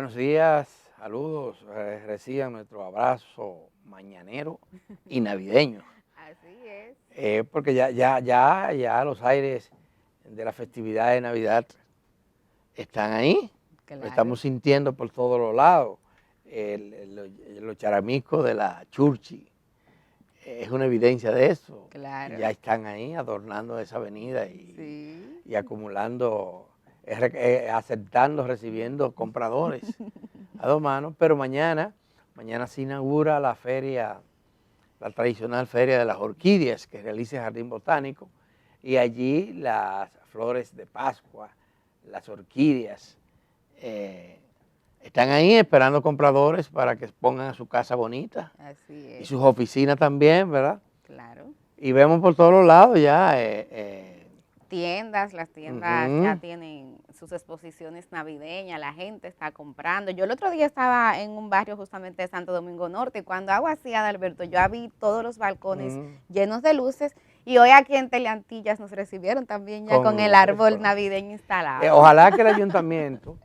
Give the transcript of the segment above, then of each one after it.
Buenos días, saludos, reciban nuestro abrazo mañanero y navideño. Así es. Porque ya los aires de la festividad de Navidad están ahí, Claro. lo estamos sintiendo por todos los lados. Los charamicos de la Churchi es una evidencia de eso. Claro. Ya están ahí adornando esa avenida Sí. y acumulando, aceptando, recibiendo compradores a dos manos, pero mañana se inaugura la feria, la tradicional feria de las orquídeas que realiza el Jardín Botánico, y allí las flores de Pascua, las orquídeas, están ahí esperando compradores para que pongan su casa bonita. Así es. Y sus oficinas también, ¿verdad? Claro. Y vemos por todos los lados ya. Las tiendas ya tienen sus exposiciones navideñas, la gente está comprando. Yo el otro día estaba en un barrio justamente de Santo Domingo Norte y cuando hago así, Adalberto, yo vi todos los balcones llenos de luces y hoy aquí en Teleantillas nos recibieron también ya con el árbol navideño instalado. Ojalá que el ayuntamiento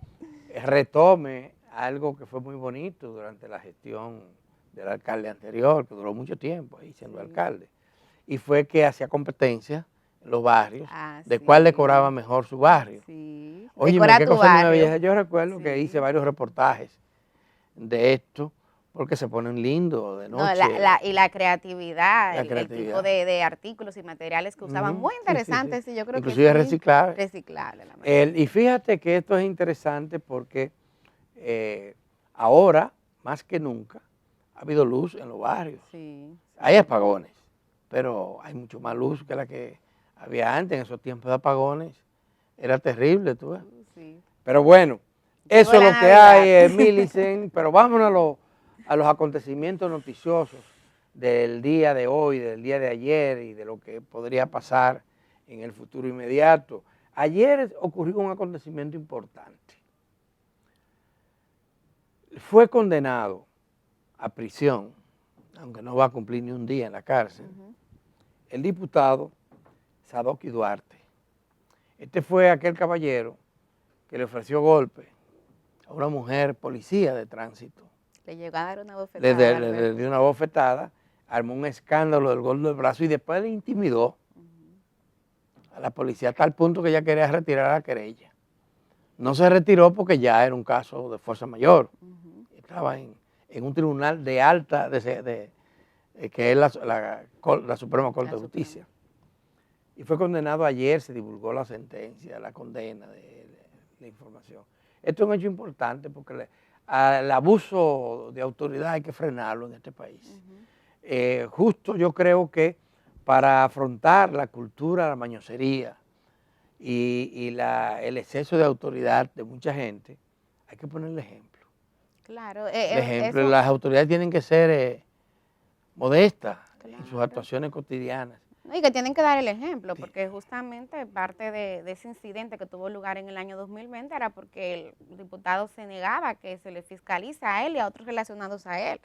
retome algo que fue muy bonito durante la gestión del alcalde anterior, que duró mucho tiempo ahí siendo alcalde, y fue que hacía competencia en los barrios, de cuál decoraba mejor su barrio. Sí. Oye, qué cosa muy bella. Yo recuerdo que hice varios reportajes de esto, porque se ponen lindos de noche. No, y la creatividad, el tipo de artículos y materiales que usaban, muy interesantes. Sí. Y yo creo inclusive que reciclable. Reciclable. Y fíjate que esto es interesante porque ahora, más que nunca, ha habido luz en los barrios. Sí. Hay apagones, pero hay mucho más luz que la que había antes. En esos tiempos de apagones era terrible, tú ves. Sí. Pero bueno, eso es lo que hay, Millicent. Pero vámonos a los acontecimientos noticiosos del día de hoy, del día de ayer y de lo que podría pasar en el futuro inmediato. Ayer ocurrió un acontecimiento importante. Fue condenado a prisión, aunque no va a cumplir ni un día en la cárcel, el diputado Sadoki Duarte. Este fue aquel caballero que le ofreció golpe a una mujer policía de tránsito. Le llegó a dar una bofetada. Le dio una bofetada, armó un escándalo del golpe del brazo y después le intimidó a la policía a tal punto que ella quería retirar la querella. No se retiró porque ya era un caso de fuerza mayor. Estaba en un tribunal de alta, que es la Suprema Corte de Justicia. Y fue condenado ayer, se divulgó la sentencia, la condena de la información. Esto es un hecho importante porque el abuso de autoridad hay que frenarlo en este país. Justo yo creo que para afrontar la cultura de la mañosería y el exceso de autoridad de mucha gente, hay que ponerle ejemplo. Claro. Las autoridades tienen que ser modestas en sus actuaciones cotidianas. Y que tienen que dar el ejemplo, porque justamente parte de ese incidente que tuvo lugar en el año 2020 era porque el diputado se negaba a que se le fiscalice a él y a otros relacionados a él,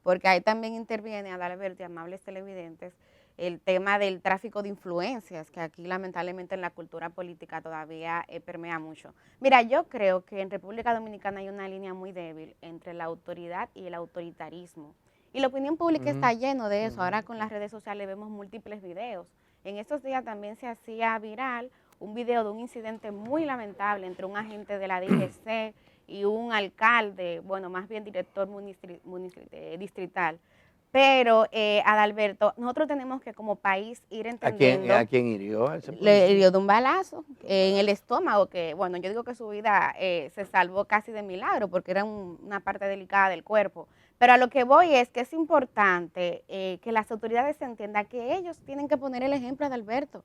porque ahí también interviene, Adalberto y amables televidentes, el tema del tráfico de influencias, que aquí lamentablemente en la cultura política todavía permea mucho. Mira, yo creo que en República Dominicana hay una línea muy débil entre la autoridad y el autoritarismo. Y la opinión pública está lleno de eso. Ahora con las redes sociales vemos múltiples videos. En estos días también se hacía viral un video de un incidente muy lamentable entre un agente de la DGC y un alcalde, bueno, más bien director distrital. Pero, Adalberto, nosotros tenemos que como país ir entendiendo. ¿A quién hirió? Le hirió de un balazo en el estómago, que bueno, yo digo que su vida se salvó casi de milagro porque era una parte delicada del cuerpo. Pero a lo que voy es que es importante que las autoridades entiendan que ellos tienen que poner el ejemplo, Adalberto.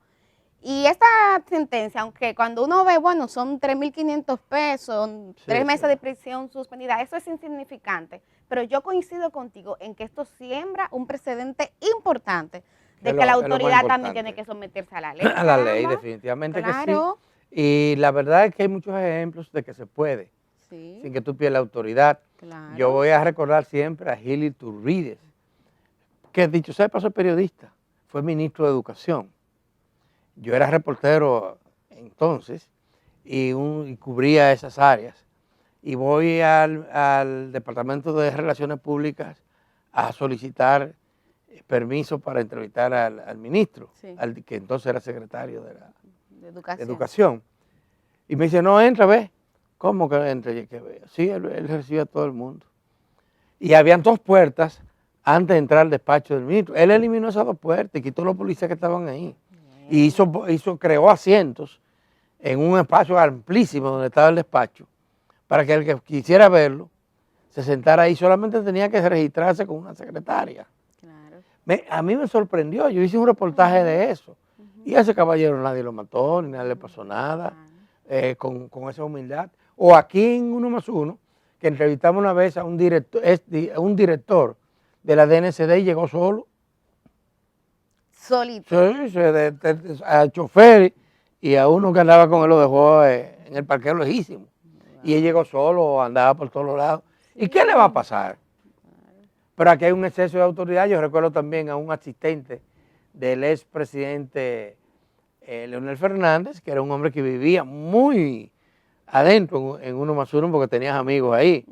Y esta sentencia, aunque cuando uno ve, bueno, son 3.500 pesos, 3 meses de prisión suspendida, eso es insignificante. Pero yo coincido contigo en que esto siembra un precedente importante de que la autoridad también tiene que someterse a la ley. A la ley, definitivamente que sí. Y la verdad es que hay muchos ejemplos de que se puede, sin que tú pierdas la autoridad. Yo voy a recordar siempre a Gil Iturrides, que dicho sea de paso periodista, fue ministro de Educación. Yo era reportero entonces y cubría esas áreas. y voy al Departamento de Relaciones Públicas a solicitar permiso para entrevistar al ministro, Sí. que entonces era secretario de de Educación. Y me dice, no, entra, ve. ¿Cómo que entra? Y que vea. Sí, él recibe a todo el mundo. Y habían 2 puertas antes de entrar al despacho del ministro. Él eliminó esas 2 puertas y quitó los policías que estaban ahí. Y creó asientos en un espacio amplísimo donde estaba el despacho, para que el que quisiera verlo se sentara ahí. Solamente tenía que registrarse con una secretaria. Claro. A mí me sorprendió, yo hice un reportaje de eso. Y a ese caballero nadie lo mató, ni nadie le pasó nada, con esa humildad. O aquí en 1+1, que entrevistamos una vez a un director de la DNCD y llegó solo. Solito. Sí, al chofer y a uno que andaba con él lo dejó en el parqueo lejísimo. Y él llegó solo, andaba por todos lados. ¿Y qué le va a pasar? Pero aquí hay un exceso de autoridad. Yo recuerdo también a un asistente del expresidente Leonel Fernández, que era un hombre que vivía muy adentro en 1+1 porque tenías amigos ahí,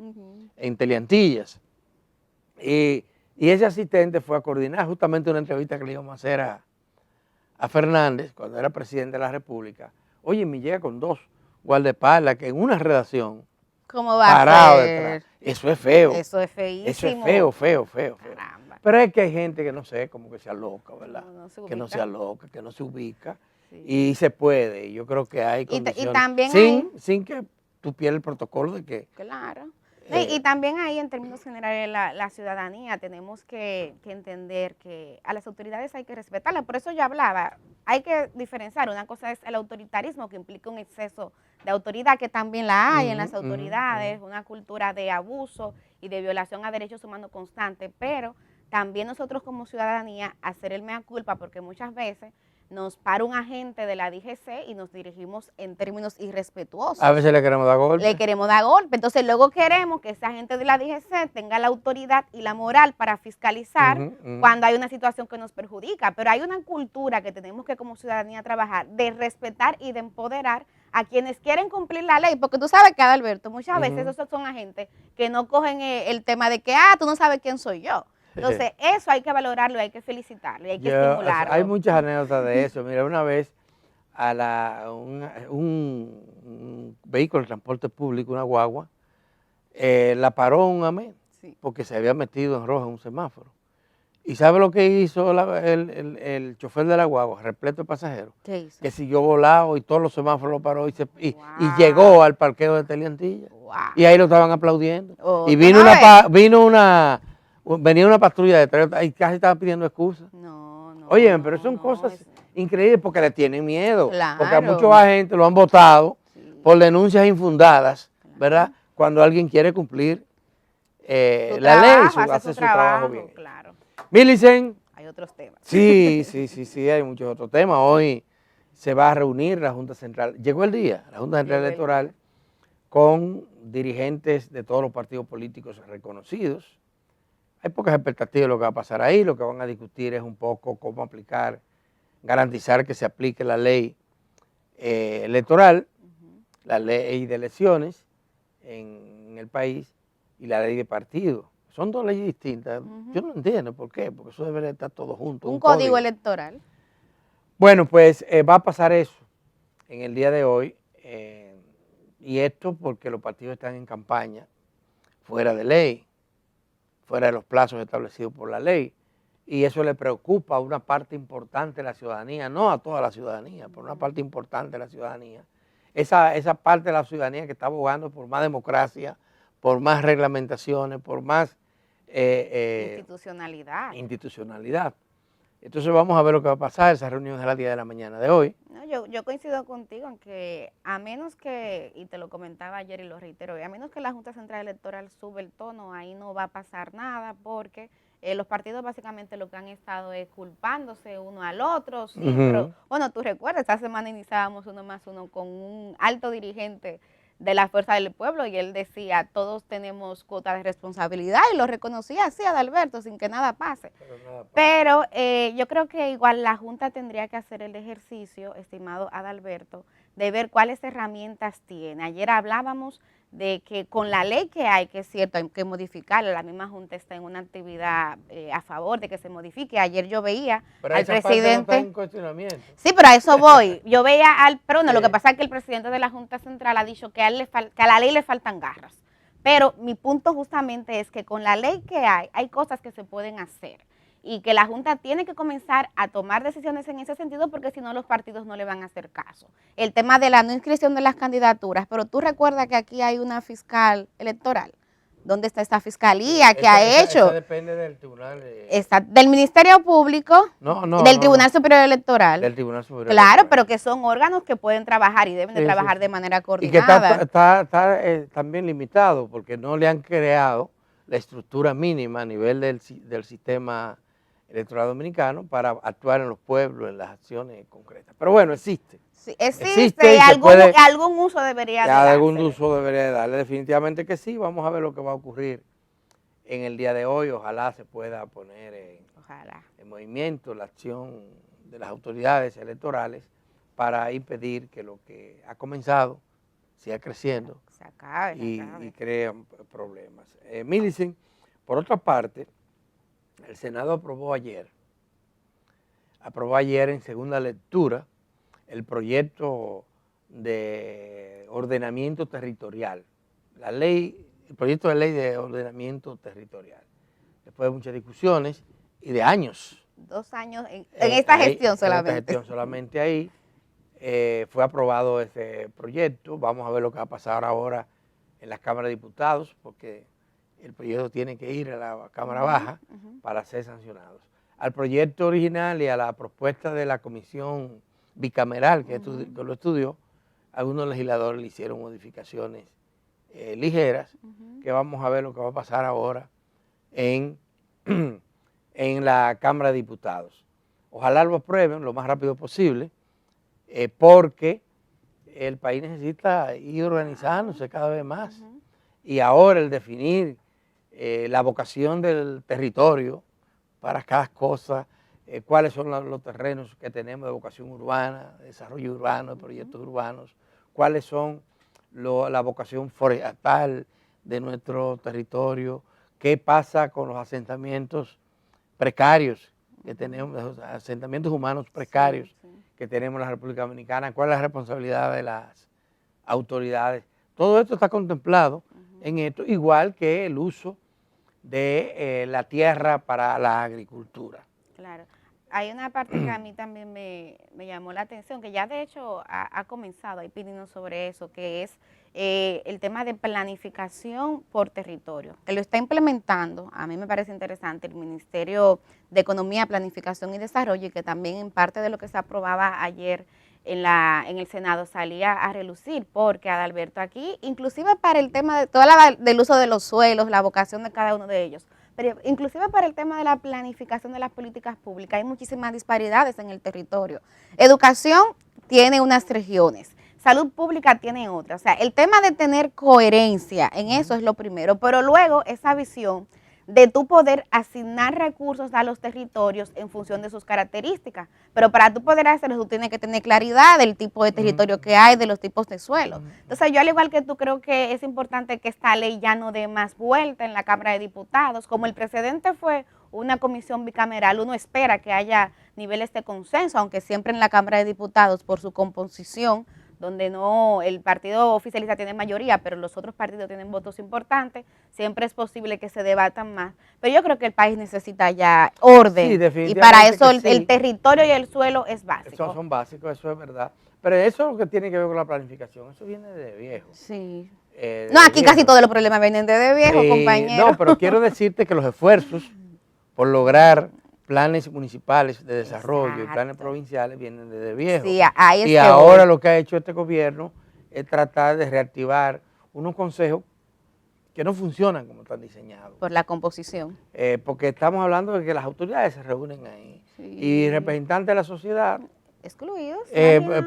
en Teleantillas. Y ese asistente fue a coordinar justamente una entrevista que le íbamos a hacer a Fernández cuando era presidente de la República. Oye, me llega con 2 guardaespaldas que en una redacción, ¿Cómo va parado a ser? detrás. Eso es feo. Eso es feísimo. Eso es feo, feo, feo, feo. Caramba. Pero es que hay gente que no sé, como que se aloca, ¿verdad? Que no ubica. se aloca, que no se ubica. Sí. Y se puede. Y yo creo que hay condiciones. Y también sin que tú pierdas el protocolo de que... Claro. Y también ahí, en términos generales, la ciudadanía, tenemos que entender que a las autoridades hay que respetarlas. Por eso yo hablaba, hay que diferenciar. Una cosa es el autoritarismo, que implica un exceso de autoridad, que también la hay en las autoridades, una cultura de abuso y de violación a derechos humanos constante, pero también nosotros como ciudadanía hacer el mea culpa, porque muchas veces nos para un agente de la DGC y nos dirigimos en términos irrespetuosos. A veces le queremos dar golpe. Le queremos dar golpe. Entonces luego queremos que ese agente de la DGC tenga la autoridad y la moral para fiscalizar cuando hay una situación que nos perjudica. Pero hay una cultura que tenemos que como ciudadanía trabajar de respetar y de empoderar a quienes quieren cumplir la ley. Porque tú sabes que, Adalberto, muchas veces esos son agentes que no cogen el tema de que, tú no sabes quién soy yo. Entonces, eso hay que valorarlo, hay que felicitarlo y hay que estimularlo. Hay muchas anécdotas de eso. Mira, una vez un vehículo de transporte público, una guagua, la paró un amén porque se había metido en rojo en un semáforo. ¿Y sabe lo que hizo el chofer de la guagua, repleto de pasajeros? ¿Qué hizo? Que siguió volado y todos los semáforos lo paró y llegó al parqueo de Teleantillas. Y ahí lo estaban aplaudiendo. Y venía una patrulla detrás y casi estaba pidiendo excusas. Oye, pero son cosas increíbles porque le tienen miedo. Claro. Porque a muchos agentes lo han votado por denuncias infundadas, ¿verdad? Cuando alguien quiere cumplir la ley, hace su trabajo bien. Claro. Milicen. Hay otros temas. Sí, hay muchos otros temas. Hoy se va a reunir la Junta Central. Llegó el día, la Junta Central Electoral, con dirigentes de todos los partidos políticos reconocidos. Hay pocas expectativas de lo que va a pasar ahí. Lo que van a discutir es un poco cómo aplicar, garantizar que se aplique la ley electoral, la ley de elecciones en el país y la ley de partidos. Son 2 leyes distintas. Yo no entiendo por qué, porque eso debe estar todo junto. Un código electoral. Bueno, pues va a pasar eso en el día de hoy. Y esto porque los partidos están en campaña fuera de ley, fuera de los plazos establecidos por la ley, y eso le preocupa a una parte importante de la ciudadanía, no a toda la ciudadanía, pero una parte importante de la ciudadanía. Esa parte de la ciudadanía que está abogando por más democracia, por más reglamentaciones, por más institucionalidad. Entonces vamos a ver lo que va a pasar. Esa reunión es a las 10 de la mañana de hoy. No, yo coincido contigo en que a menos que, y te lo comentaba ayer y lo reitero hoy, a menos que la Junta Central Electoral sube el tono, ahí no va a pasar nada porque los partidos básicamente lo que han estado es culpándose uno al otro. Sí, pero, bueno, tú recuerdas, esta semana iniciábamos 1+1 con un alto dirigente de la Fuerza del Pueblo y él decía, todos tenemos cuota de responsabilidad y lo reconocía así, Adalberto, sin que nada pase. Pero yo creo que igual la Junta tendría que hacer el ejercicio, estimado Adalberto, de ver cuáles herramientas tiene. Ayer hablábamos de que con la ley que hay, que es cierto, hay que modificarla, la misma Junta está en una actividad a favor de que se modifique. Ayer yo veía Pero al esa parte presidente... no está en cuestionamiento. Sí, pero a eso voy. Yo veía pero no, Sí. lo que pasa es que el presidente de la Junta Central ha dicho que a la ley le faltan garras. Pero mi punto justamente es que con la ley que hay cosas que se pueden hacer y que la Junta tiene que comenzar a tomar decisiones en ese sentido porque si no los partidos no le van a hacer caso. El tema de la no inscripción de las candidaturas, pero tú recuerdas que aquí hay una fiscal electoral. ¿Dónde está esta fiscalía? ¿Qué ha hecho? Esa depende del tribunal. Del Ministerio Público, del Tribunal Superior Electoral. Del Tribunal Superior Claro, Electoral. pero que son órganos que pueden trabajar y deben de trabajar de manera coordinada. Y que está también limitado porque no le han creado la estructura mínima a nivel del sistema electoral dominicano para actuar en los pueblos, en las acciones concretas. Pero bueno, existe. Sí, existe y algún uso debería de darle. Algún uso debería de darle, definitivamente que sí. Vamos a ver lo que va a ocurrir en el día de hoy. Ojalá se pueda poner en movimiento la acción de las autoridades electorales para impedir que lo que ha comenzado siga creciendo se acabe. Y crea problemas. Millicent, por otra parte, el Senado aprobó ayer en segunda lectura el proyecto de ordenamiento territorial, el proyecto de ley de ordenamiento territorial. Después de muchas discusiones y de años. 2 años en esta gestión solamente. En esta gestión solamente ahí fue aprobado ese proyecto. Vamos a ver lo que va a pasar ahora en la Cámara de Diputados, porque el proyecto tiene que ir a la Cámara Baja para ser sancionado. Al proyecto original y a la propuesta de la comisión bicameral que lo estudió, algunos legisladores le hicieron modificaciones ligeras, que vamos a ver lo que va a pasar ahora en la Cámara de Diputados. Ojalá lo aprueben lo más rápido posible, porque el país necesita ir organizándose cada vez más. Y ahora el definir la vocación del territorio para cada cosa, cuáles son los terrenos que tenemos de vocación urbana, de desarrollo urbano, de proyectos urbanos, cuáles son la vocación forestal de nuestro territorio, qué pasa con los asentamientos precarios que tenemos, los asentamientos humanos precarios que tenemos en la República Dominicana, cuál es la responsabilidad de las autoridades. Todo esto está contemplado en esto, igual que el uso de la tierra para la agricultura. Claro. Hay una parte que a mí también me llamó la atención, que ya de hecho ha comenzado, hay opiniones sobre eso, que es el tema de planificación por territorio, que lo está implementando, a mí me parece interesante, el Ministerio de Economía, Planificación y Desarrollo, y que también en parte de lo que se aprobaba ayer en el Senado salía a relucir, porque Adalberto aquí, inclusive para el tema del uso de los suelos, la vocación de cada uno de ellos, pero inclusive para el tema de la planificación de las políticas públicas, hay muchísimas disparidades en el territorio. Educación tiene unas regiones, salud pública tiene otras. O sea, el tema de tener coherencia en eso es lo primero, pero luego esa visión de tú poder asignar recursos a los territorios en función de sus características. Pero para tú poder hacerlo, tú tienes que tener claridad del tipo de territorio que hay, de los tipos de suelo. Entonces, yo al igual que tú creo que es importante que esta ley ya no dé más vuelta en la Cámara de Diputados. Como el precedente fue una comisión bicameral, uno espera que haya niveles de consenso, aunque siempre en la Cámara de Diputados, por su composición, donde no el partido oficialista tiene mayoría, pero los otros partidos tienen votos importantes, siempre es posible que se debatan más. Pero yo creo que el país necesita ya orden, sí, y para eso el territorio y el suelo es básico. Esos son básicos, eso es verdad. Pero eso es lo que tiene que ver con la planificación, eso viene de viejo. Sí. No, aquí casi todos los problemas vienen de viejo, compañero. No, pero quiero decirte que los esfuerzos por lograr planes municipales de desarrollo y planes provinciales vienen desde viejo. Sí, ahí es y ahora lo que ha hecho este gobierno es tratar de reactivar unos consejos que no funcionan como están diseñados. Por la composición. Porque estamos hablando de que las autoridades se reúnen ahí y representantes de la sociedad excluidos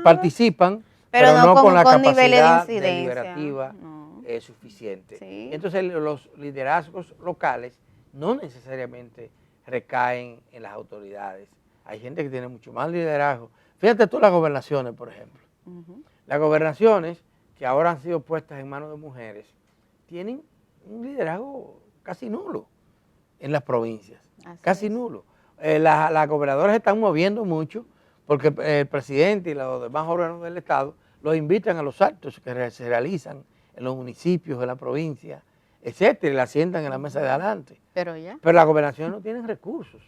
participan, pero no con la capacidad deliberativa suficiente. Sí. Entonces los liderazgos locales no necesariamente recaen en las autoridades. Hay gente que tiene mucho más liderazgo. Fíjate tú las gobernaciones, por ejemplo. Las gobernaciones, que ahora han sido puestas en manos de mujeres, tienen un liderazgo casi nulo en las provincias, casi nulo. Las gobernadoras están moviendo mucho porque el presidente y los demás órganos del Estado los invitan a los actos que se realizan en los municipios, en la provincia, etcétera, y la sientan en la mesa de adelante. Pero las gobernaciones no tienen recursos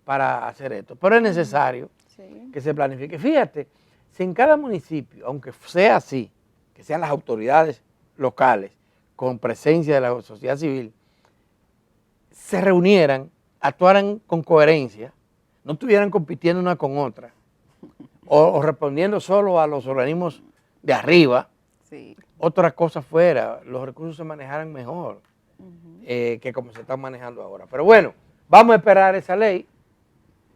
para hacer esto, pero es necesario que se planifique. Fíjate, si en cada municipio, aunque sea así, que sean las autoridades locales, con presencia de la sociedad civil, se reunieran, actuaran con coherencia, no estuvieran compitiendo una con otra, o respondiendo solo a los organismos de arriba, otra cosa fuera, los recursos se manejaran mejor que como se están manejando ahora. Pero bueno, vamos a esperar esa ley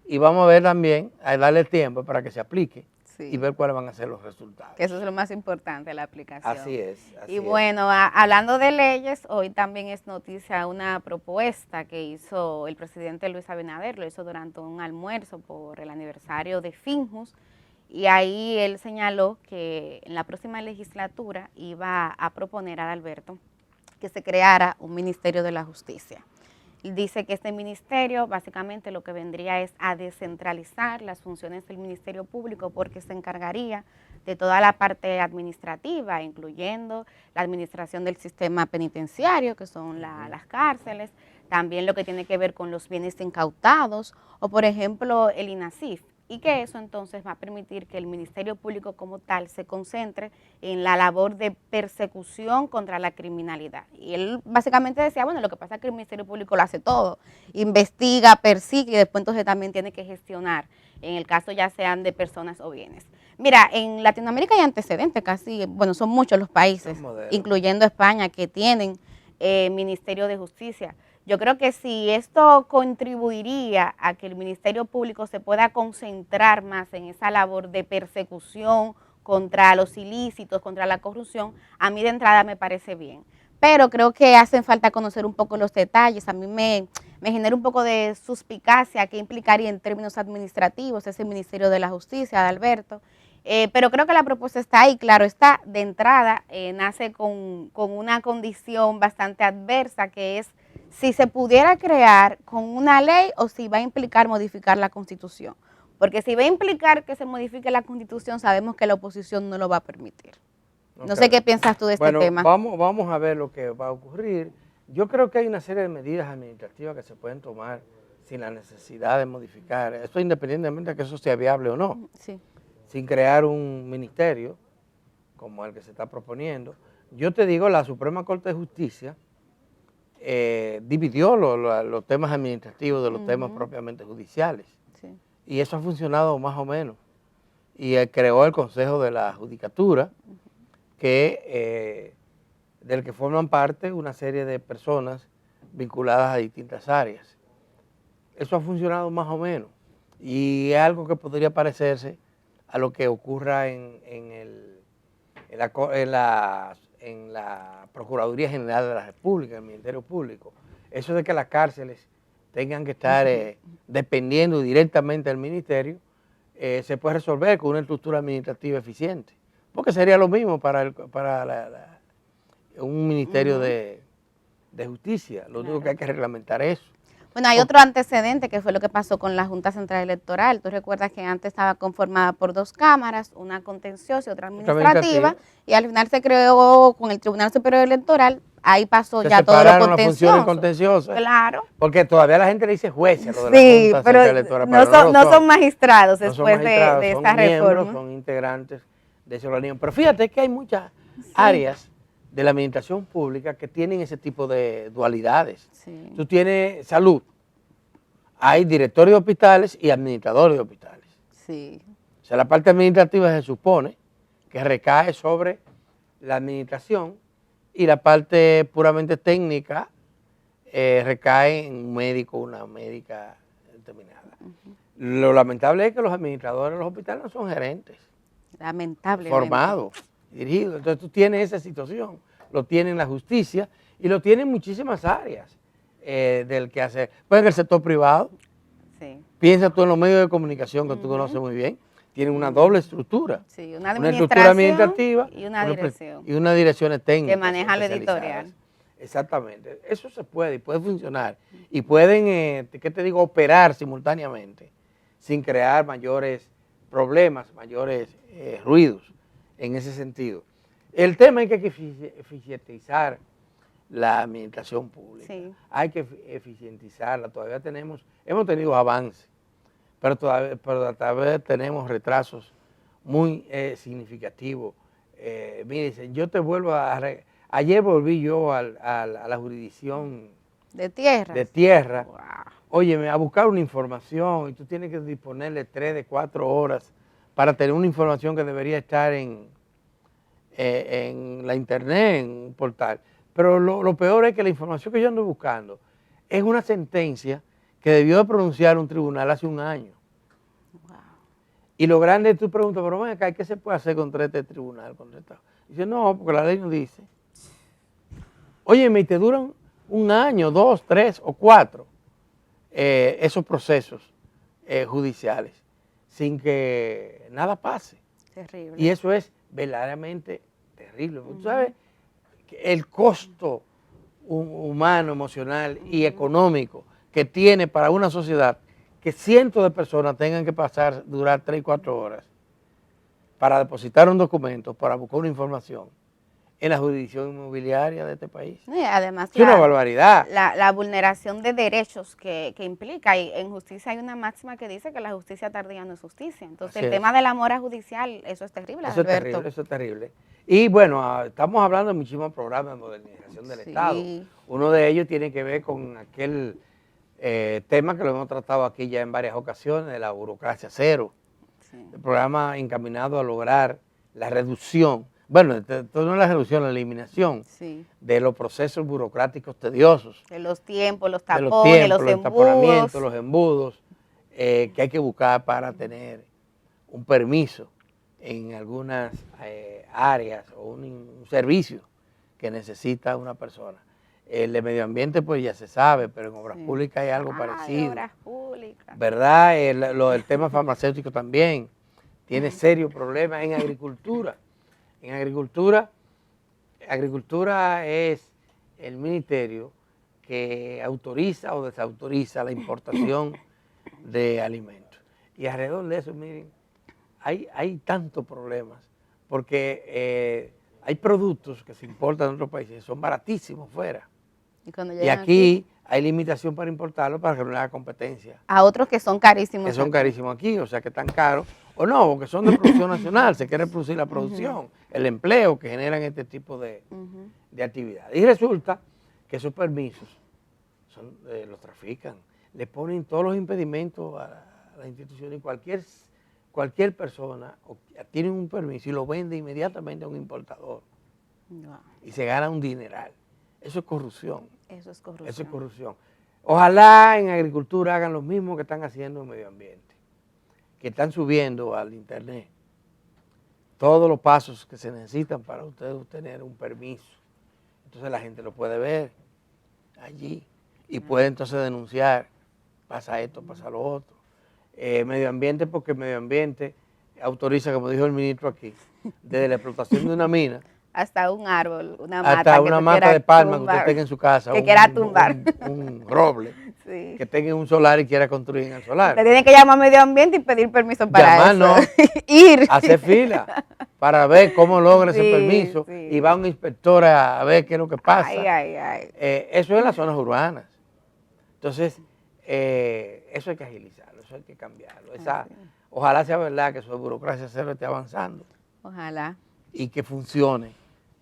y vamos a ver también, a darle tiempo para que se aplique y ver cuáles van a ser los resultados. Que eso es lo más importante, la aplicación. Así es. Y bueno, hablando de leyes, hoy también es noticia una propuesta que hizo el presidente Luis Abinader, lo hizo durante un almuerzo por el aniversario de Finjus, y ahí él señaló que en la próxima legislatura iba a proponer a Adalberto que se creara un Ministerio de la Justicia. Dice que este ministerio básicamente lo que vendría es a descentralizar las funciones del Ministerio Público porque se encargaría de toda la parte administrativa, incluyendo la administración del sistema penitenciario, que son las cárceles, también lo que tiene que ver con los bienes incautados, o por ejemplo el INASIF, y que eso entonces va a permitir que el Ministerio Público como tal se concentre en la labor de persecución contra la criminalidad. Y él básicamente decía, bueno, lo que pasa es que el Ministerio Público lo hace todo, investiga, persigue y después entonces también tiene que gestionar, en el caso ya sean de personas o bienes. Mira, en Latinoamérica hay antecedentes casi, bueno, son muchos los países, incluyendo España, que tienen Ministerio de Justicia. Yo creo que si esto contribuiría a que el Ministerio Público se pueda concentrar más en esa labor de persecución contra los ilícitos, contra la corrupción, a mí de entrada me parece bien. Pero creo que hacen falta conocer un poco los detalles. A mí me genera un poco de suspicacia qué implicaría en términos administrativos ese Ministerio de la Justicia, Adalberto. Pero creo que la propuesta está ahí, claro, está de entrada, nace con una condición bastante adversa, que es si se pudiera crear con una ley o si va a implicar modificar la Constitución. Porque si va a implicar que se modifique la Constitución, sabemos que la oposición no lo va a permitir. No sé qué piensas tú de este tema. Vamos a ver lo que va a ocurrir. Yo creo que hay una serie de medidas administrativas que se pueden tomar sin la necesidad de modificar. Esto independientemente de que eso sea viable o no. Sí. Sin crear un ministerio como el que se está proponiendo. Yo te digo, la Suprema Corte de Justicia dividió los temas administrativos de los temas propiamente judiciales. Sí. Y eso ha funcionado más o menos. Y creó el Consejo de la Judicatura, del que forman parte una serie de personas vinculadas a distintas áreas. Eso ha funcionado más o menos. Y es algo que podría parecerse a lo que ocurra en la Procuraduría General de la República, el Ministerio Público. Eso de que las cárceles tengan que estar dependiendo directamente del ministerio, se puede resolver con una estructura administrativa eficiente, porque sería lo mismo para un ministerio de justicia. Lo único que hay que reglamentar eso. Bueno, hay otro antecedente que fue lo que pasó con la Junta Central Electoral. Tú recuerdas que antes estaba conformada por dos cámaras, una contenciosa y otra administrativa, y al final se creó con el Tribunal Superior Electoral, ahí pasó ya todo lo contencioso. Las funciones contenciosas. Claro. Porque todavía la gente le dice jueces, lo de sí, la Junta pero Central Electoral. No son magistrados después de esta reforma. Son integrantes de ese organismo. Pero fíjate que hay muchas áreas de la administración pública que tienen ese tipo de dualidades. Sí. Tú tienes salud, hay directores de hospitales y administradores de hospitales. Sí. O sea, la parte administrativa se supone que recae sobre la administración y la parte puramente técnica recae en un médico, una médica determinada. Lo lamentable es que los administradores de los hospitales no son gerentes. Lamentablemente. Formados, dirigidos. Entonces tú tienes esa situación, lo tiene en la justicia y lo tiene en muchísimas áreas del quehacer. Pues en el sector privado, piensa tú en los medios de comunicación que tú conoces muy bien, tienen una doble estructura. Sí, una Una estructura administrativa y una dirección. y unas direcciones técnicas. Que maneja lo especializadas. editorial. Exactamente. Eso se puede y puede funcionar. Y pueden, ¿qué te digo?, operar simultáneamente sin crear mayores problemas, mayores ruidos en ese sentido. El tema es que hay que eficientizar la administración pública. Sí. Hay que eficientizarla. Todavía hemos tenido avances, pero todavía tenemos retrasos muy significativos. Miren, yo te vuelvo ayer volví yo a la jurisdicción de tierra. Wow. Óyeme, a buscar una información y tú tienes que disponerle 3 de 4 horas para tener una información que debería estar en la internet, en un portal. Pero lo peor es que la información que yo ando buscando es una sentencia que debió de pronunciar un tribunal hace un año. Wow. Y lo grande es, tú preguntas, pero ven acá, ¿qué se puede hacer contra este tribunal? Dice, no, porque la ley no dice. Óyeme, y te duran 1 año, 2, 3 o 4 esos procesos judiciales sin que nada pase. Terrible. Y eso es verdaderamente terrible. Tú sabes que el costo humano, emocional y económico que tiene para una sociedad que cientos de personas tengan que durar 3 y 4 horas para depositar un documento, para buscar una información en la jurisdicción inmobiliaria de este país. Y además es una barbaridad. La vulneración de derechos que implica, y en justicia hay una máxima que dice que la justicia tardía no es justicia. Entonces el tema de la mora judicial, eso es terrible, eso Alberto. Es terrible, eso es terrible. Y bueno, estamos hablando de muchísimos programas de modernización del Estado. Uno de ellos tiene que ver con aquel tema que lo hemos tratado aquí ya en varias ocasiones, de la burocracia cero. Sí. El programa encaminado a lograr la reducción, bueno, no es la reducción, la eliminación de los procesos burocráticos tediosos. De los tiempos, los tapones, los embudos. Los embudos que hay que buscar para tener un permiso en algunas áreas o un servicio que necesita una persona. El de medio ambiente pues ya se sabe, pero en obras públicas hay algo parecido. Obras públicas. ¿Verdad? El tema farmacéutico también tiene serios problemas. En agricultura. En agricultura es el ministerio que autoriza o desautoriza la importación de alimentos. Y alrededor de eso, miren, hay tantos problemas, porque hay productos que se importan en otros países, son baratísimos fuera. Y aquí hay limitación para importarlos para que no haya competencia. A otros que son carísimos. Que son carísimos aquí, o sea que están caros. O no, porque son de producción nacional, se quiere producir la producción, el empleo que generan este tipo de actividades. Y resulta que esos permisos los trafican, le ponen todos los impedimentos a la institución y cualquier persona tiene un permiso y lo vende inmediatamente a un importador. Wow. Y se gana un dineral. Eso es corrupción. Eso es corrupción. Eso es corrupción. Ojalá en agricultura hagan lo mismo que están haciendo en medio ambiente, que están subiendo al internet todos los pasos que se necesitan para ustedes obtener un permiso. Entonces la gente lo puede ver allí y puede entonces denunciar, pasa esto, pasa lo otro. Medio ambiente, porque medio ambiente autoriza, como dijo el ministro aquí, desde la explotación de una mina hasta un árbol, una mata. Hasta una mata de palma que usted tenga en su casa. Que quiera tumbar. Un roble. Sí. Que tenga un solar y quiera construir en el solar. Le tiene que llamar a medio ambiente y pedir permiso para eso. No. Ir. Hacer fila para ver cómo logra ese permiso. Y va un inspector a ver qué es lo que pasa. Eso es en las zonas urbanas. Entonces, eso hay que agilizarlo, eso hay que cambiarlo. Ojalá sea verdad que su burocracia cero esté avanzando. Ojalá. Y que funcione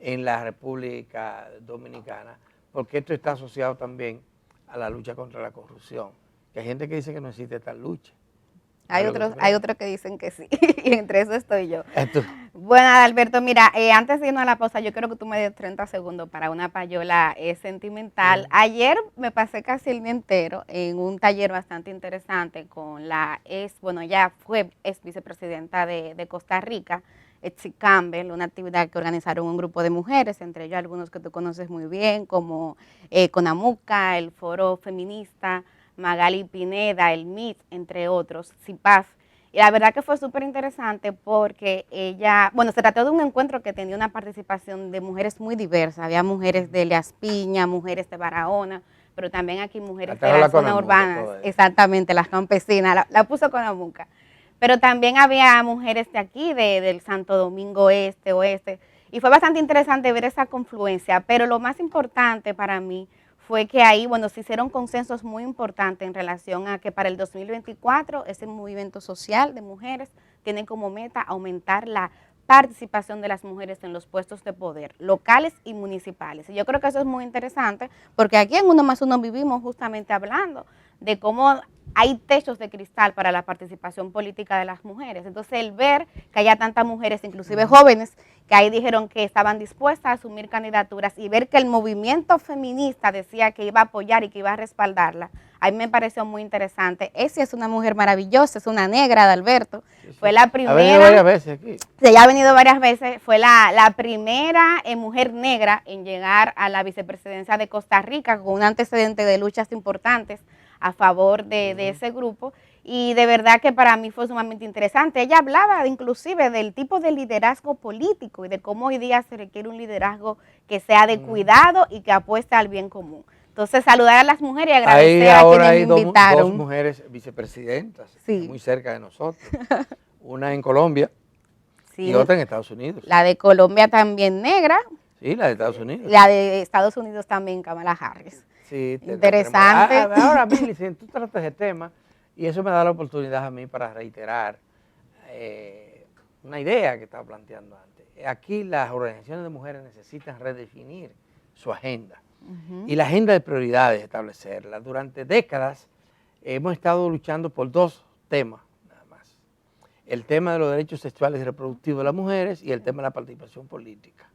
en la República Dominicana, porque esto está asociado también a la lucha contra la corrupción. Que hay gente que dice que no existe tal lucha. Hay otros que dicen que sí, y entre eso estoy yo. Bueno, Alberto, mira, antes de irnos a la pausa, yo quiero que tú me des 30 segundos para una payola sentimental. Ayer me pasé casi el día entero en un taller bastante interesante con ya fue vicepresidenta de Costa Rica, Etsi Campbell, una actividad que organizaron un grupo de mujeres, entre ellos algunos que tú conoces muy bien, como Conamuca, el Foro Feminista, Magali Pineda, el MIT, entre otros, CIPAF. Y la verdad que fue súper interesante porque ella, bueno, se trató de un encuentro que tenía una participación de mujeres muy diversas. Había mujeres de Elías Piña, mujeres de Barahona, pero también aquí mujeres de la zona urbana, exactamente, las campesinas, la puso con la muca. Pero también había mujeres de aquí, del Santo Domingo Este, Oeste, y fue bastante interesante ver esa confluencia, pero lo más importante para mí fue que ahí, bueno, se hicieron consensos muy importantes en relación a que para el 2024 ese movimiento social de mujeres tiene como meta aumentar la participación de las mujeres en los puestos de poder, locales y municipales. Y yo creo que eso es muy interesante, porque aquí en Uno más Uno vivimos justamente hablando de cómo hay techos de cristal para la participación política de las mujeres. Entonces, el ver que haya tantas mujeres, inclusive jóvenes, que ahí dijeron que estaban dispuestas a asumir candidaturas y ver que el movimiento feminista decía que iba a apoyar y que iba a respaldarla, a mí me pareció muy interesante. Esa es una mujer maravillosa, es una negra, Adalberto. Sí, sí. Fue la primera. Ha venido varias veces aquí. Sí, ya ha venido varias veces. Fue la primera mujer negra en llegar a la vicepresidencia de Costa Rica con un antecedente de luchas importantes a favor de ese grupo, y de verdad que para mí fue sumamente interesante. Ella hablaba inclusive del tipo de liderazgo político y de cómo hoy día se requiere un liderazgo que sea de cuidado y que apueste al bien común. Entonces, saludar a las mujeres y agradecer a quienes me invitaron. Dos mujeres vicepresidentas, sí, muy cerca de nosotros, una en Colombia, sí, y otra en Estados Unidos. La de Colombia también negra. Sí, la de Estados Unidos. La de Estados Unidos también, Kamala Harris. Sí, interesante. Ahora, Millicent, tú tratas el tema y eso me da la oportunidad a mí para reiterar una idea que estaba planteando antes. Aquí las organizaciones de mujeres necesitan redefinir su agenda y la agenda de prioridades, establecerla. Durante décadas hemos estado luchando por dos temas nada más. El tema de los derechos sexuales y reproductivos de las mujeres y el tema de la participación política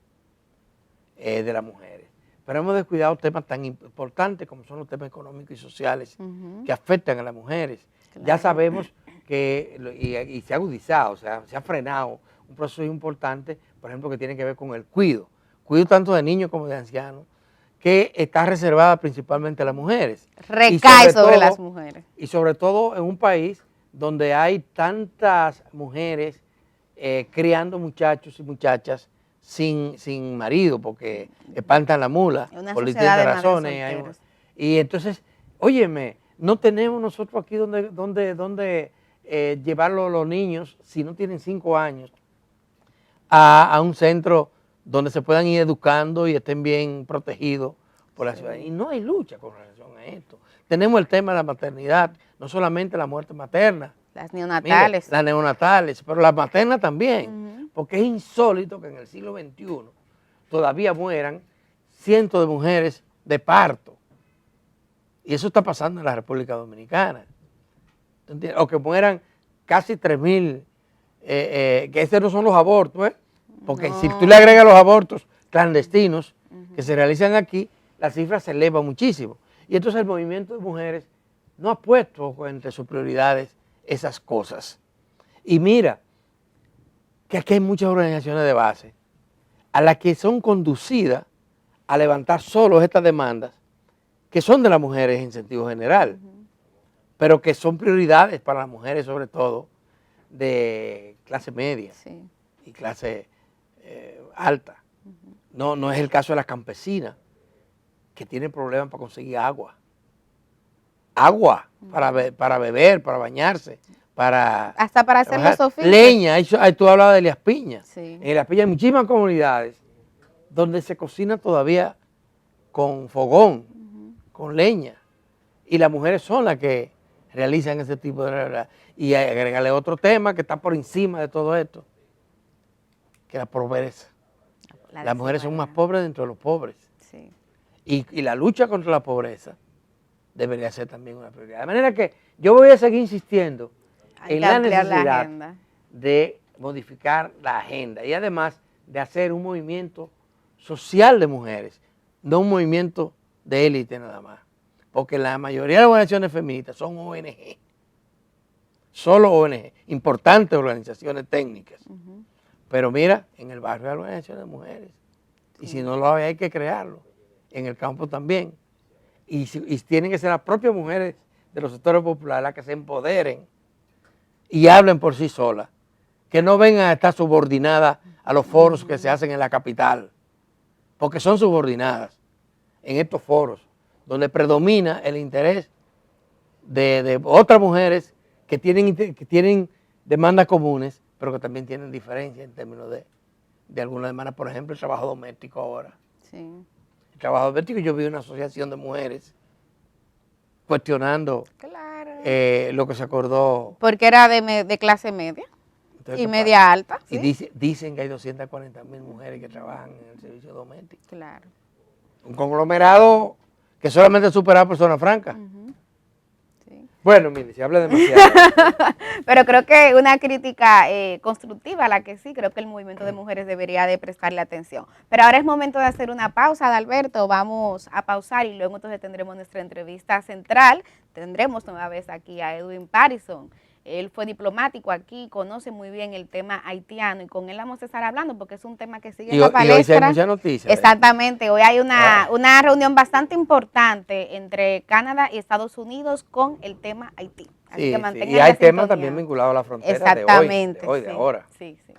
de las mujeres. Pero hemos descuidado temas tan importantes como son los temas económicos y sociales que afectan a las mujeres. Claro. Ya sabemos que, y se ha agudizado, o sea, se ha frenado un proceso importante, por ejemplo, que tiene que ver con el cuidado tanto de niños como de ancianos, que está reservada principalmente a las mujeres. Recae sobre las mujeres. Y sobre todo en un país donde hay tantas mujeres criando muchachos y muchachas sin marido, porque espantan la mula por distintas razones. Y entonces, óyeme, no tenemos nosotros aquí donde llevar los niños, si no tienen 5 años, a un centro donde se puedan ir educando y estén bien protegidos por la ciudad. Y no hay lucha con relación a esto. Tenemos el tema de la maternidad, no solamente la muerte materna. Las neonatales. Mire, las neonatales, pero las maternas también. Porque es insólito que en el siglo XXI todavía mueran cientos de mujeres de parto. Y eso está pasando en la República Dominicana. O que mueran casi 3.000, que estos no son los abortos, porque no. Si tú le agregas los abortos clandestinos que se realizan aquí, la cifra se eleva muchísimo. Y entonces el movimiento de mujeres no ha puesto entre sus prioridades esas cosas. Y mira, que aquí hay muchas organizaciones de base a las que son conducidas a levantar solo estas demandas que son de las mujeres en sentido general, pero que son prioridades para las mujeres sobre todo de clase media y clase alta. No es el caso de las campesinas que tienen problemas para conseguir agua para beber, para bañarse, hasta para hacer los oficios. Leña, tú hablabas de Elías Piña. Sí. En Elías Piña hay muchísimas comunidades donde se cocina todavía con fogón, con leña, y las mujeres son las que realizan ese tipo de... Y agregarle otro tema que está por encima de todo esto, que la pobreza. Las mujeres son más pobres dentro de los pobres. Sí. Y la lucha contra la pobreza debería ser también una prioridad. De manera que yo voy a seguir insistiendo en la necesidad de modificar la agenda y además de hacer un movimiento social de mujeres, no un movimiento de élite nada más, porque la mayoría de las organizaciones feministas son ONG, solo ONG, importantes organizaciones técnicas, pero mira, en el barrio hay organizaciones de mujeres, y si no lo hay que crearlo, en el campo también, y tienen que ser las propias mujeres de los sectores populares las que se empoderen y hablen por sí solas, que no vengan a estar subordinadas a los foros que se hacen en la capital, porque son subordinadas en estos foros, donde predomina el interés de otras mujeres que tienen demandas comunes, pero que también tienen diferencias en términos de algunas demandas. Por ejemplo, el trabajo doméstico ahora. Sí. El trabajo doméstico, yo vi una asociación de mujeres cuestionando Claro. lo que se acordó. Porque era de clase media Entonces, y ¿qué media pasa? alta. Y ¿sí? dicen que hay 240,000 mujeres que trabajan en el servicio doméstico. Claro. Un conglomerado que solamente supera a personas francas. Ujú. Sí. Bueno, mire, se habla demasiado. Pero creo que una crítica constructiva a la que sí, creo que el movimiento de mujeres debería de prestarle atención. Pero ahora es momento de hacer una pausa, Adalberto, vamos a pausar y luego entonces tendremos nuestra entrevista central. Tendremos nueva vez aquí a Edwin Patterson. Él fue diplomático aquí, conoce muy bien el tema haitiano y con él vamos a estar hablando porque es un tema que sigue en la Y hoy sí palestra. hay muchas noticias. Exactamente, hoy hay una reunión bastante importante entre Canadá y Estados Unidos con el tema Haití. Así Sí, que sí. mantengan Y hay la temas sintonía. también vinculados a la frontera Exactamente, de hoy, de sí, ahora. sí, sí.